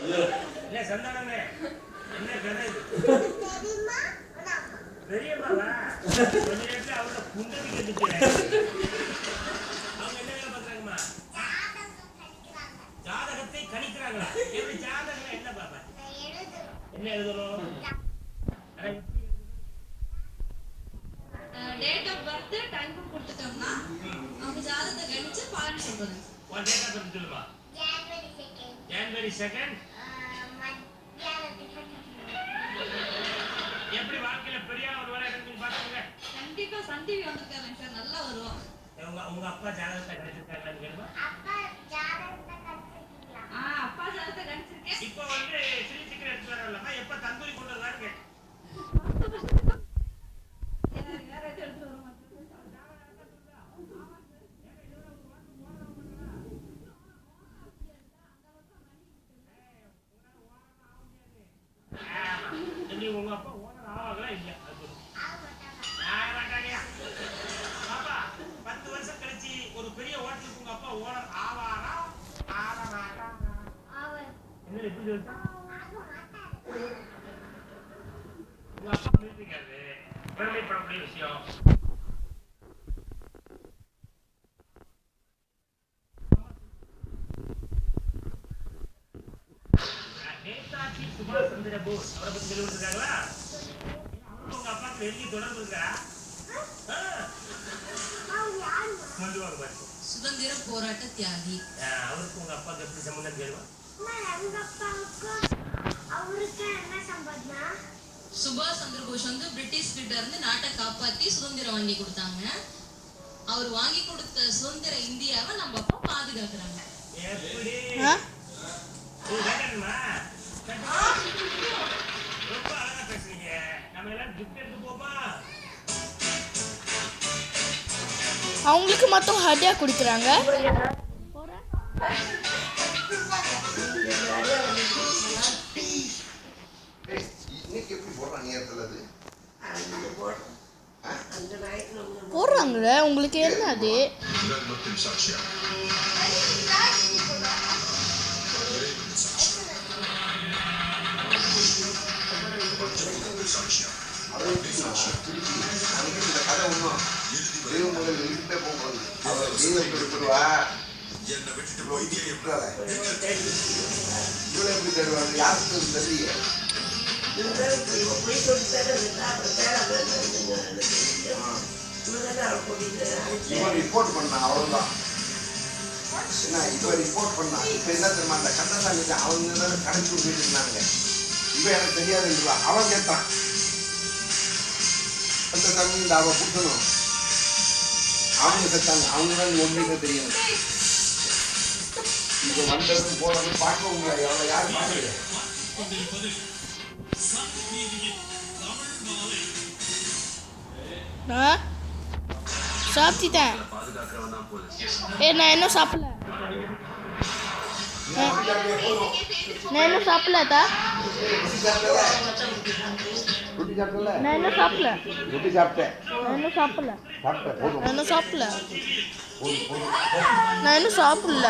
இல்ல சந்தானமே என்ன கதை இது? பெரியம்மாவா? கொஞ்ச நேரத்துல அவங்க குண்டடி கட்டிக்கிறேன். அவங்க என்ன வேலை பார்க்கறாங்கம்மா? ஜாதகத்தை கணிக்கிறாங்களா? எப்படி ஜாதகம் என்ன பாப்பா? என்ன எழுதணும்? டேட் ஆஃப் பர்த் டைம் கொடுத்துட்டோம்னா அவங்க ஜாதகத்தை கணிச்சு பலன் சொல்றது. உன் டேட் ஆஃப் பர்த் சொல்லுமா? ஜனவரி 2 எப்படி வாழ்க்கையில பெரிய ஒரு வேலை இருக்குன்னு பாத்துங்க. கண்டிப்பா சன் டிவி வந்திருக்காங்க சார், நல்லா வருவோம். உங்க அப்பா ஜாதகத்தை கணிச்சிருக்காங்கன்னு கேளுமா? அப்பா ஜாதகத்தை கணிச்சிருக்கேன். இப்போ வந்து சிலி சிக்கன் எடுத்து வரலமா? எப்ப தந்தூரி கொண்டு வரலான்னு கேட்டேன். வேற எது எடுத்து வர மாட்டேன். உங்க அப்பா ஓனர் ஆவாங்களா இல்ல? பாப்பா 10 வருஷம் கழிச்சு ஒரு பெரிய ஹோட்டலுக்கு உங்க அப்பா ஓனர் ஆவாரா ஆக மாட்டாரா? என்ன எப்படி சொல்லிட்டா? உங்க அப்பா நிறுத்திக்காது, பெருமைப்படக்கூடிய விஷயம். நேதாஜி சுபாஷ் சந்திர போஸ் அவரை பத்தி சொல்லிருக்காங்களா? உங்க அப்பாக்கு நெருங்கி தொடர்பு இருக்கா? சுதந்திர போராட்ட தியாகி. அவருக்கு உங்க அப்பாக்கு எப்படி சம்பந்தம் கேள்வா? சுபாஷ் சந்திர போஸ் வந்து பிரிட்டிஷ் கிட்ட இருந்து நாட்டை காப்பாத்தி சுதந்திரம் வாங்கி கொடுத்தாங்க. அவர் வாங்கி கொடுத்த சுதந்திர இந்தியாவை நம்ம அப்பா பாதுகாக்கிறாங்க. எப்படி ரொம்ப அழகா பேசுறீங்க. நம்ம எல்லாம் கிஃப்ட் எடுத்து போமா? அவங்களுக்கு மட்டும் ஹடியா கொடுக்குறாங்க. போடுறாங்களே, உங்களுக்கு என்ன அது? ரிப்போர்ட் பண்ண அவ்வளவுதான். ரிப்போர்ட் பண்ணா இப்ப என்ன தெரியுமா, அந்த கந்தசாமி அவங்க தான் கடைச்சு போயிட்டு இருந்தாங்க. இவன் எனக்கு தெரியாது, அவன் கேட்டான் கந்தசாமி இந்த அவ புத்தனும் அவங்க செத்தாங்க. அவங்க தான் ஒன்றுமே தெரியணும். இப்ப வந்ததும் போனதும் பார்க்கவும் எவ்வளவு யாரும் பார்க்கல. சாப்பிட்டேன். நான் இன்னும் சாப்பிடல. நான் இன்னும் சாப்பிடலதா. நான் இன்னும் சாப்பிடல. ரொட்டி சாப்பிட்டேன். நான் இன்னும் சாப்பிடல. சாப்பிட்டேன். நான் இன்னும் சாப்பிடல. நான் இன்னும் சாப்பிடல.